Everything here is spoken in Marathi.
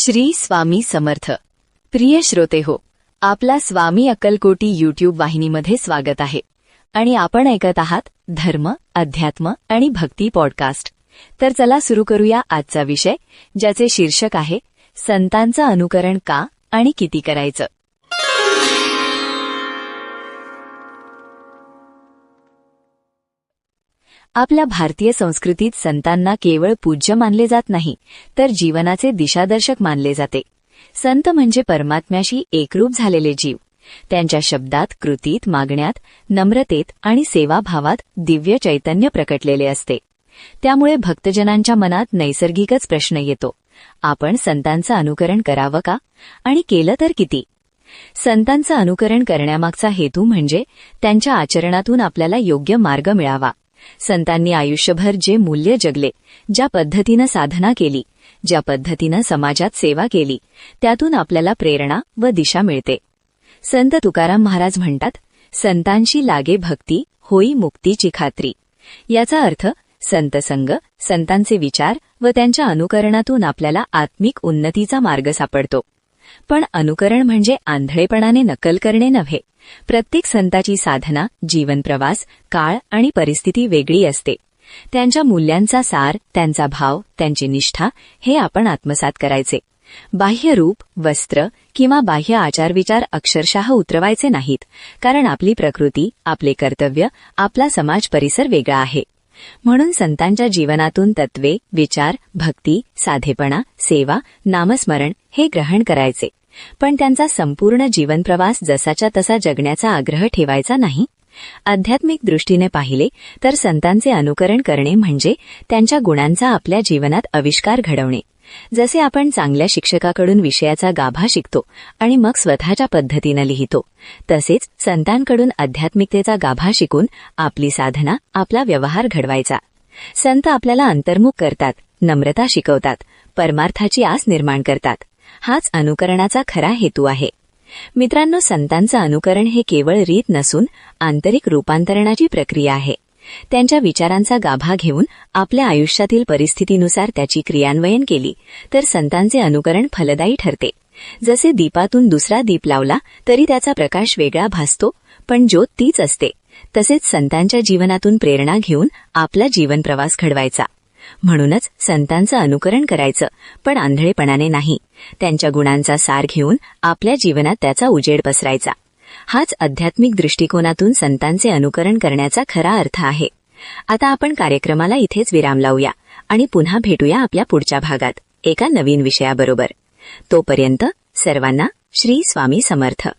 श्री स्वामी समर्थ. प्रिय श्रोते हो, आपला स्वामी अक्कलकोटी यूट्यूब वाहिनीमध्ये स्वागत आहे आणि आपण ऐकत आहात धर्म, अध्यात्म आणि भक्ती पॉडकास्ट. तर चला सुरू करूया आजचा विषय, ज्याचे शीर्षक आहे संतांचं अनुकरण का आणि किती करायचं. आपल्या भारतीय संस्कृतीत संतांना केवळ पूज्य मानले जात नाही, तर जीवनाचे दिशादर्शक मानले जाते. संत म्हणजे परमात्म्याशी एकरूप झालेले जीव. त्यांच्या शब्दात, कृतीत, मागण्यात, नम्रतेत आणि सेवाभावात दिव्य चैतन्य प्रकटलेले असते. त्यामुळे भक्तजनांच्या मनात नैसर्गिकच प्रश्न येतो, आपण संतांचं अनुकरण करावं का आणि केलं तर किती. संतांचं अनुकरण करण्यामागचा हेतू म्हणजे त्यांच्या आचरणातून आपल्याला योग्य मार्ग मिळावा. संतांनी आयुष्यभर जे मूल्य जगले, ज्या पद्धतीनं साधना केली, ज्या पद्धतीनं समाजात सेवा केली, त्यातून आपल्याला प्रेरणा व दिशा मिळते. संत तुकाराम महाराज म्हणतात, संतांशी लागे भक्ती, होई मुक्तीची खात्री. याचा अर्थ संतसंग, संतांचे विचार व त्यांच्या अनुकरणातून आपल्याला आत्मिक उन्नतीचा मार्ग सापडतो. पण अनुकरण म्हणजे आंधळेपणाने नकल करणे नव्हे. प्रत्येक संताची साधना, जीवनप्रवास, काळ आणि परिस्थिती वेगळी असते. त्यांच्या मूल्यांचा सार, त्यांचा भाव, त्यांची निष्ठा हे आपण आत्मसात करायचे. बाह्य रूप, वस्त्र किंवा बाह्य आचारविचार अक्षरशः उतरवायचे नाहीत, कारण आपली प्रकृती, आपले कर्तव्य, आपला समाज परिसर वेगळा आहे. म्हणून संतांच्या जीवनातून तत्वे, विचार, भक्ती, साधेपणा, सेवा, नामस्मरण हे ग्रहण करायचे. पण त्यांचा संपूर्ण जीवनप्रवास जसाच्या तसा जगण्याचा आग्रह ठेवायचा नाही. आध्यात्मिक दृष्टीने पाहिले तर संतांचे अनुकरण करणे म्हणजे त्यांच्या गुणांचा आपल्या जीवनात आविष्कार घडवणे. जसे आपण चांगल्या शिक्षकाकडून विषयाचा गाभा शिकतो आणि मग स्वतःच्या पद्धतीनं लिहितो, तसेच संतांकडून आध्यात्मिकतेचा गाभा शिकून आपली साधना, आपला व्यवहार घडवायचा. संत आपल्याला अंतर्मुख करतात, नम्रता शिकवतात, परमार्थाची आस निर्माण करतात. हाच अनुकरणाचा खरा हेतू आहे. मित्रांनो, संतांचं अनुकरण हे केवळ रीत नसून आंतरिक रूपांतरणाची प्रक्रिया आहे. त्यांच्या विचारांचा गाभा घेऊन आपल्या आयुष्यातील परिस्थितीनुसार त्याची क्रियान्वयन केली तर संतांचे अनुकरण फलदायी ठरते. जसे दीपातून दुसरा दीप लावला तरी त्याचा प्रकाश वेगळा भासतो, पण ज्योत तीच असते. तसेच संतांच्या जीवनातून प्रेरणा घेऊन आपला जीवनप्रवास घडवायचा. म्हणूनच संतांचं अनुकरण करायचं, पण आंधळेपणाने नाही. त्यांच्या गुणांचा सार घेऊन आपल्या जीवनात त्याचा उजेड पसरायचा. हाच आध्यात्मिक दृष्टिकोनातून संतांचे अनुकरण करण्याचा खरा अर्थ आहे. आता आपण कार्यक्रमाला इथेच विराम लावूया आणि पुन्हा भेटूया आपल्या पुढच्या भागात एका नवीन विषयाबरोबर. तोपर्यंत सर्वांना श्री स्वामी समर्थ.